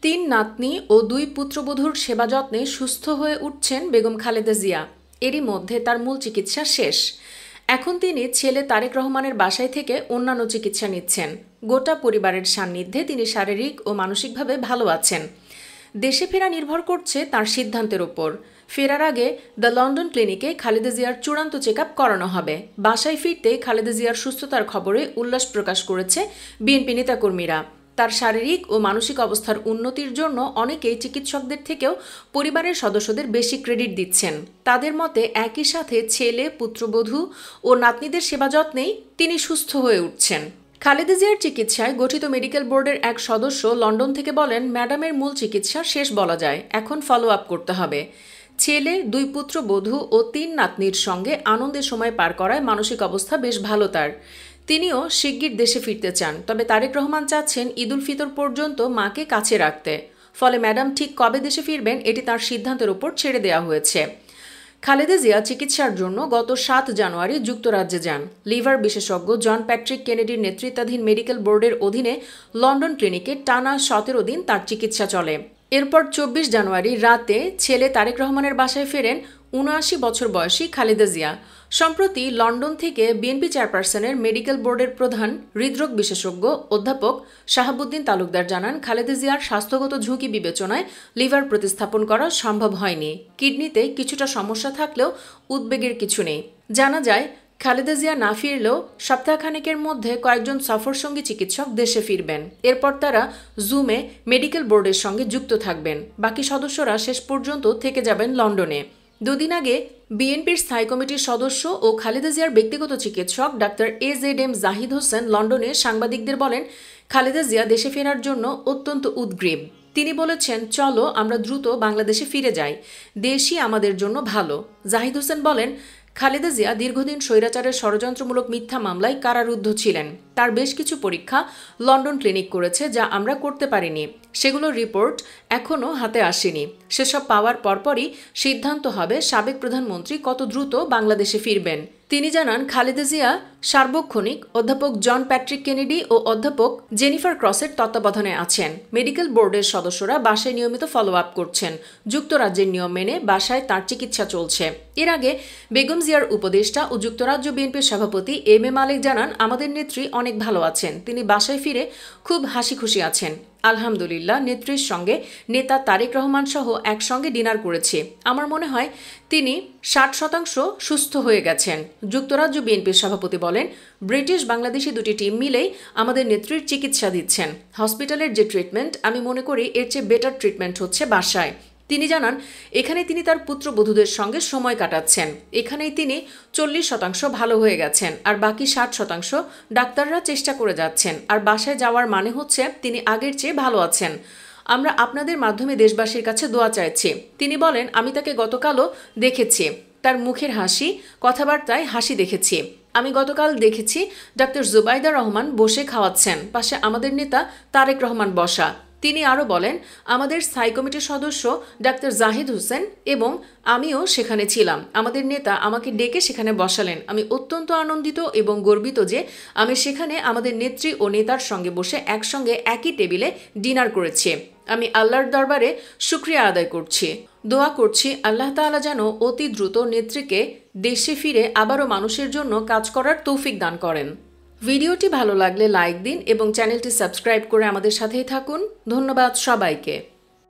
তিন নাতনি ও দুই পুত্রবধূর সেবা যত্নে সুস্থ হয়ে উঠছেন বেগম খালেদা জিয়া। এরই মধ্যে তার মূল চিকিৎসা শেষ। এখন তিনি ছেলে তারেক রহমানের বাসায় থেকে অন্যান্য চিকিৎসা নিচ্ছেন। গোটা পরিবারের সান্নিধ্যে তিনি শারীরিক ও মানসিকভাবে ভালো আছেন। দেশে ফেরা নির্ভর করছে তার সিদ্ধান্তের ওপর। ফেরার আগে দ্য লন্ডন ক্লিনিকে খালেদা জিয়ার চূড়ান্ত চেক আপ করানো হবে। বাসায় ফিরতে খালেদা জিয়ার সুস্থতার খবরে উল্লাস প্রকাশ করেছে বিএনপি নেতাকর্মীরা। তার শারীরিক ও মানসিক অবস্থার উন্নতির জন্য অনেকেই চিকিৎসকদের থেকেও পরিবারের সদস্যদের বেশি ক্রেডিট দিচ্ছেন। তাদের মতে একই সাথে ছেলে, পুত্রবধূ ও নাতনিদের সেবা যত্নেই তিনি সুস্থ হয়ে উঠছেন। খালেদা জিয়ার চিকিৎসায় গঠিত মেডিকেল বোর্ডের এক সদস্য লন্ডন থেকে বলেন, ম্যাডামের মূল চিকিৎসা শেষ বলা যায়, এখন ফলো আপ করতে হবে। ছেলে, দুই পুত্রবধূ ও তিন নাতনির সঙ্গে আনন্দের সময় পার করায় মানসিক অবস্থা বেশ ভালো তার। তিনিও শিগগির দেশে ফিরতে চান, তবে তারেক রহমান চাচ্ছেন ঈদ উল ফিতর পর্যন্ত মাকে কাছে রাখতে। ফলে ম্যাডাম ঠিক কবে দেশে ফিরবেন এটি তার সিদ্ধান্তের উপর ছেড়ে দেওয়া হয়েছে। খালেদা জিয়া চিকিৎসার জন্য গত 7 জানুয়ারি যুক্তরাজ্যে যান। লিভার বিশেষজ্ঞ জন প্যাট্রিক কেনেডির নেতৃত্বাধীন মেডিকেল বোর্ডের অধীনে লন্ডন ক্লিনিকে টানা 17 দিন তার চিকিৎসা চলে। এরপর 24 জানুয়ারি রাতে ছেলে তারেক রহমানের বাসায় ফেরেন 79 বছর বয়সী খালেদা জিয়া। সম্প্রতি লন্ডন থেকে বিএনপি চেয়ারপারসনের মেডিকেল বোর্ডের প্রধান হৃদরোগ বিশেষজ্ঞ অধ্যাপক শাহাবুদ্দিন তালুকদার জানান, খালেদা জিয়ার স্বাস্থ্যগত ঝুঁকি বিবেচনায় লিভার প্রতিস্থাপন করা সম্ভব হয়নি। কিডনিতে কিছুটা সমস্যা থাকলেও উদ্বেগের কিছু নেই। জানা যায়, খালেদা জিয়া না ফিরলেও সপ্তাহখানেকের মধ্যে কয়েকজন সফরসঙ্গী চিকিৎসক দেশে ফিরবেন। এরপর তারা জুমে মেডিকেল বোর্ডের সঙ্গে যুক্ত থাকবেন। বাকি সদস্যরা শেষ পর্যন্ত থেকে যাবেন লন্ডনে। দুদিন আগে বিএনপির স্থায়ী কমিটির সদস্য ও খালেদা জিয়ার ব্যক্তিগত চিকিৎসক ডাক্তার AZM জাহিদ হোসেন লন্ডনে সাংবাদিকদের বলেন, খালেদা জিয়া দেশে ফেরার জন্য অত্যন্ত উদ্গ্রীব। তিনি বলেছেন, চলো আমরা দ্রুত বাংলাদেশে ফিরে যাই, দেশই আমাদের জন্য ভালো। জাহিদ হোসেন বলেন, খালেদা জিয়া দীর্ঘদিন স্বৈরাচারের ষড়যন্ত্রমূলক মিথ্যা মামলায় কারারুদ্ধ ছিলেন। তার বেশ কিছু পরীক্ষা লন্ডন ক্লিনিক করেছে, যা আমরা করতে পারিনি। সেগুলোর রিপোর্ট এখনও হাতে আসেনি। সেসব পাওয়ার পরপরই সিদ্ধান্ত হবে সাবেক প্রধানমন্ত্রী কত দ্রুত বাংলাদেশে ফিরবেন। তিনি জানান, খালেদা জিয়া সার্বক্ষণিক অধ্যাপক জন প্যাট্রিক কেনেডি ও অধ্যাপক জেনিফার ক্রসের তত্ত্বাবধানে আছেন। মেডিকেল বোর্ডের সদস্যরা বাসায় নিয়মিত ফলো আপ করছেন। যুক্তরাজ্যের নিয়ম মেনে বাসায় তার চিকিৎসা চলছে। এর আগে বেগম জিয়ার উপদেষ্টা ও যুক্তরাজ্য বিএনপির সভাপতি MM মালেক জানান, আমাদের নেত্রী অনেক ভালো আছেন। তিনি বাসায় ফিরে খুব হাসি খুশি আছেন। আলহামদুলিল্লাহ, নেত্রীর সঙ্গে নেতা তারেক রহমান সহ একসঙ্গে ডিনার করেছি। আমার মনে হয় তিনি 60% সুস্থ হয়ে গেছেন। যুক্তরাজ্য বিএনপির সভাপতি বলেন, ব্রিটিশ বাংলাদেশি দুটি টিম মিলেই আমাদের নেত্রীর চিকিৎসা দিচ্ছেন। হসপিটালের যে ট্রিটমেন্ট, আমি মনে করি এর চেয়ে বেটার ট্রিটমেন্ট হচ্ছে বাসায়। তিনি জানান, এখানে তিনি তার পুত্রবধূদের সঙ্গে সময় কাটাচ্ছেন। এখানেই তিনি 40% ভালো হয়ে গেছেন, আর বাকি 60% ডাক্তাররা চেষ্টা করে যাচ্ছেন। আর বাসায় যাওয়ার মানে হচ্ছে তিনি আগের চেয়ে ভালো আছেন। আমরা আপনাদের মাধ্যমে দেশবাসীর কাছে দোয়া চাইছি। তিনি বলেন, আমি তাকে গতকালও দেখেছি, তার মুখের হাসি, কথাবার্তায় হাসি দেখেছি। আমি গতকাল দেখেছি ডাক্তার জুবাইদা রহমান বসে খাওয়াচ্ছেন, পাশে আমাদের নেতা তারেক রহমান বসা। তিনি আরও বলেন, আমাদের স্থায়ী কমিটির সদস্য ডাক্তার জাহিদ হোসেন এবং আমিও সেখানে ছিলাম। আমাদের নেতা আমাকে ডেকে সেখানে বসালেন। আমি অত্যন্ত আনন্দিত এবং গর্বিত যে আমি সেখানে আমাদের নেত্রী ও নেতার সঙ্গে বসে একসঙ্গে একই টেবিলে ডিনার করেছি। আমি আল্লাহর দরবারে শুকরিয়া আদায় করছি, দোয়া করছি আল্লাহ তাআলা যেন অতি দ্রুত নেত্রীকে দেশে ফিরে আবারও মানুষের জন্য কাজ করার তৌফিক দান করেন। ভিডিওটি ভালো লাগলে লাইক দিন এবং চ্যানেলটি সাবস্ক্রাইব করে আমাদের সাথেই থাকুন। ধন্যবাদ সবাইকে।